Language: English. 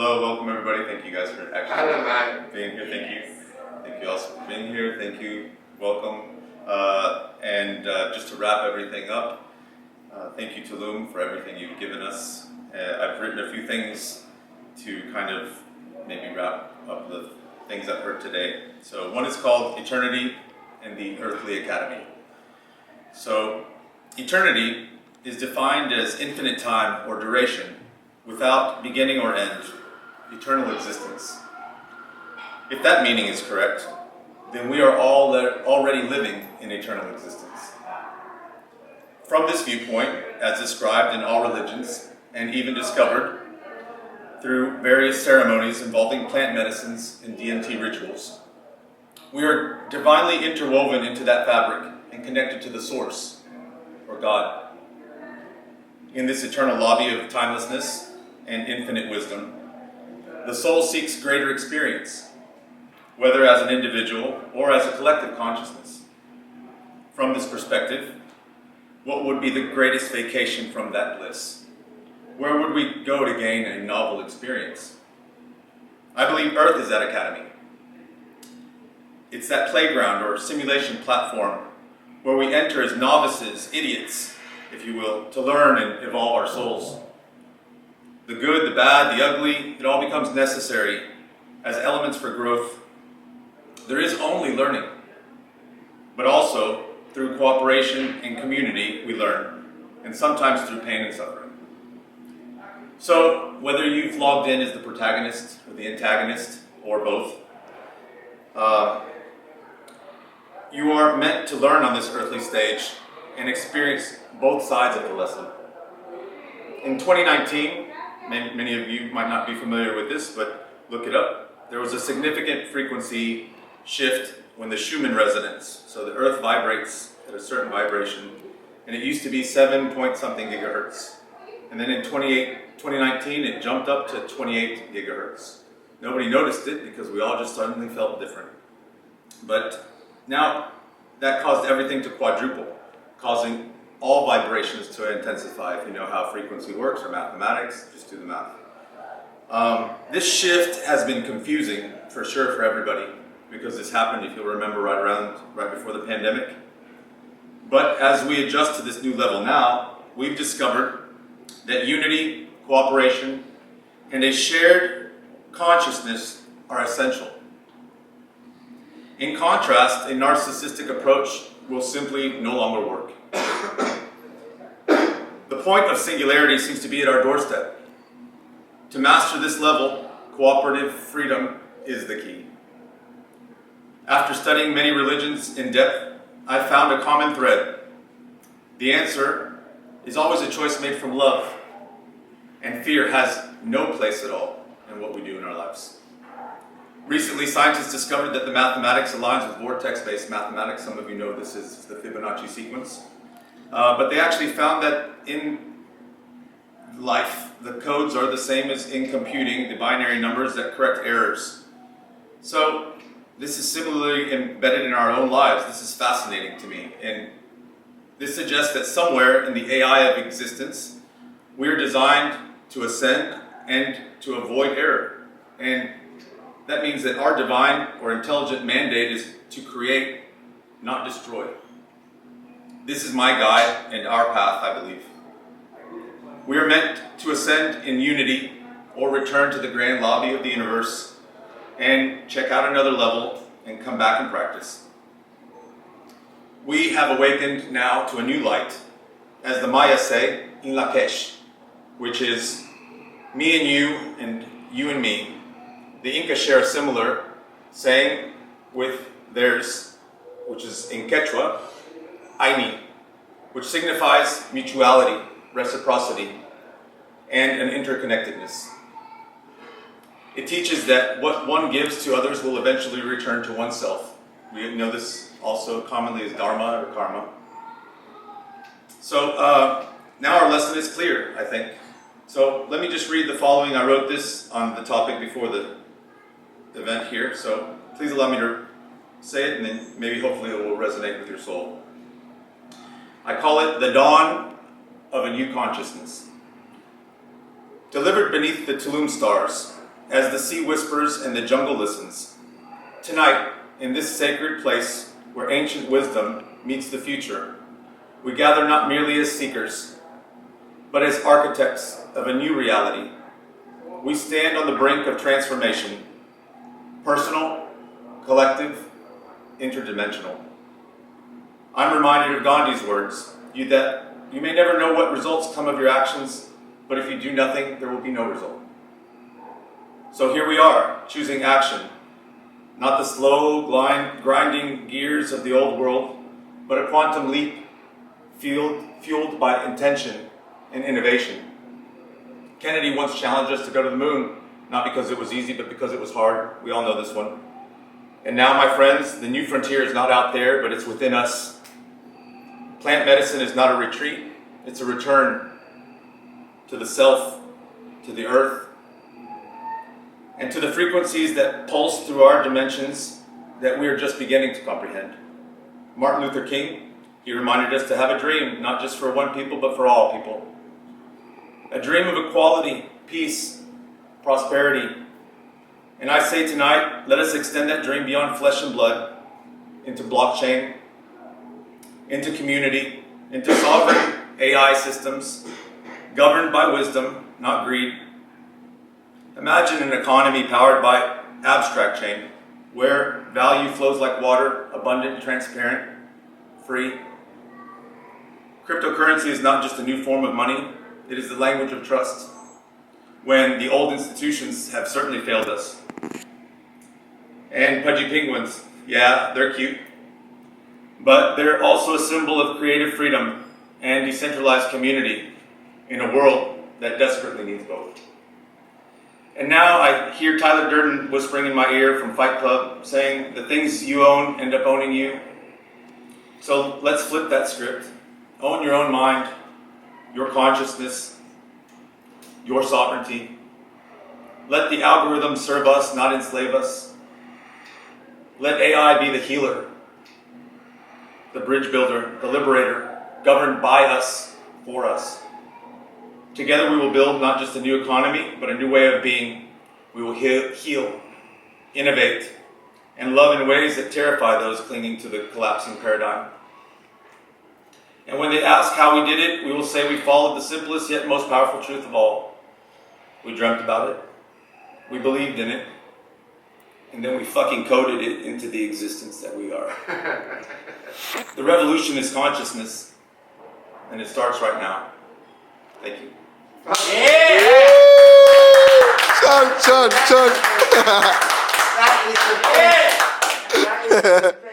Hello, welcome everybody. Thank you guys for actually being here. Thank you. Thank you also for being here. Thank you. Welcome. Just to wrap everything up, thank you Tulum for everything you've given us. I've written a few things to kind of maybe wrap up the things I've heard today. So one is called Eternity and the Earthly Academy. So eternity is defined as infinite time or duration without beginning or end, eternal existence. If that meaning is correct, then we are all already living in eternal existence. From this viewpoint, as described in all religions and even discovered through various ceremonies involving plant medicines and DMT rituals, we are divinely interwoven into that fabric and connected to the source, or God. In this eternal lobby of timelessness and infinite wisdom, the soul seeks greater experience, whether as an individual or as a collective consciousness. From this perspective, what would be the greatest vacation from that bliss? Where would we go to gain a novel experience? I believe Earth is that academy. It's that playground or simulation platform where we enter as novices, idiots, if you will, to learn and evolve our souls. The good, the bad, the ugly, it all becomes necessary as elements for growth. There is only learning, but also through cooperation and community we learn, and sometimes through pain and suffering. So whether you've logged in as the protagonist or the antagonist or both, you are meant to learn on this earthly stage and experience both sides of the lesson. In 2019, many of you might not be familiar with this, but look it up. There was a significant frequency shift when the Schumann Resonance, so the Earth vibrates at a certain vibration, and it used to be 7 point something gigahertz. And then in 2019, it jumped up to 28 gigahertz. Nobody noticed it because we all just suddenly felt different. But now that caused everything to quadruple, causing all vibrations to intensify. If you know how frequency works or mathematics, just do the math. This shift has been confusing for sure for everybody because this happened, if you'll remember, right before the pandemic. But as we adjust to this new level now, we've discovered that unity, cooperation, and a shared consciousness are essential. In contrast, a narcissistic approach will simply no longer work. The point of singularity seems to be at our doorstep. To master this level, cooperative freedom is the key. After studying many religions in depth, I found a common thread. The answer is always a choice made from love, and fear has no place at all in what we do in our lives. Recently, scientists discovered that the mathematics aligns with vortex-based mathematics. Some of you know this is the Fibonacci sequence. But they actually found that in life, the codes are the same as in computing, the binary numbers that correct errors. So this is similarly embedded in our own lives. This is fascinating to me. And this suggests that somewhere in the AI of existence, we are designed to ascend and to avoid error. And that means that our divine or intelligent mandate is to create, not destroy. This is my guide and our path, I believe. We are meant to ascend in unity or return to the grand lobby of the universe and check out another level and come back and practice. We have awakened now to a new light, as the Maya say, in Lakesh, which is me and you and me. The Inca share a similar saying with theirs, which is in Quechua, Aini, which signifies mutuality, reciprocity, and an interconnectedness. It teaches that what one gives to others will eventually return to oneself. We know this also commonly as dharma or karma. So now our lesson is clear, I think. So let me just read the following. I wrote this on the topic before the event here, so please allow me to say it, and then maybe hopefully it will resonate with your soul. I call it the dawn of a new consciousness. Delivered beneath the Tulum stars, as the sea whispers and the jungle listens. Tonight, in this sacred place where ancient wisdom meets the future, we gather not merely as seekers, but as architects of a new reality. We stand on the brink of transformation, personal, collective, interdimensional. I'm reminded of Gandhi's words, you may never know what results come of your actions, but if you do nothing, there will be no result. So here we are, choosing action, not the slow, grinding gears of the old world, but a quantum leap fueled by intention and innovation. Kennedy once challenged us to go to the moon, not because it was easy, but because it was hard. We all know this one. And now, my friends, the new frontier is not out there, but it's within us. Plant medicine is not a retreat, it's a return to the self, to the earth, and to the frequencies that pulse through our dimensions that we are just beginning to comprehend. Martin Luther King, he reminded us to have a dream, not just for one people, but for all people. A dream of equality, peace, prosperity. And I say tonight, let us extend that dream beyond flesh and blood, into blockchain, into community, into sovereign AI systems, governed by wisdom, not greed. Imagine an economy powered by abstract chain, where value flows like water, abundant, transparent, free. Cryptocurrency is not just a new form of money, it is the language of trust, when the old institutions have certainly failed us. And Pudgy Penguins, yeah, they're cute, but they're also a symbol of creative freedom and decentralized community in a world that desperately needs both. And now I hear Tyler Durden whispering in my ear from Fight Club, saying the things you own end up owning you. So let's flip that script. Own your own mind, your consciousness, your sovereignty. Let the algorithm serve us, not enslave us. Let AI be the healer, the bridge builder, the liberator, governed by us, for us. Together we will build not just a new economy, but a new way of being. We will heal, innovate, and love in ways that terrify those clinging to the collapsing paradigm. And when they ask how we did it, we will say we followed the simplest yet most powerful truth of all. We dreamt about it, we believed in it, and then we fucking coded it into the existence that we are. The revolution is consciousness, and it starts right now. Thank you. Yeah! Chug, chug, chug. That is the best.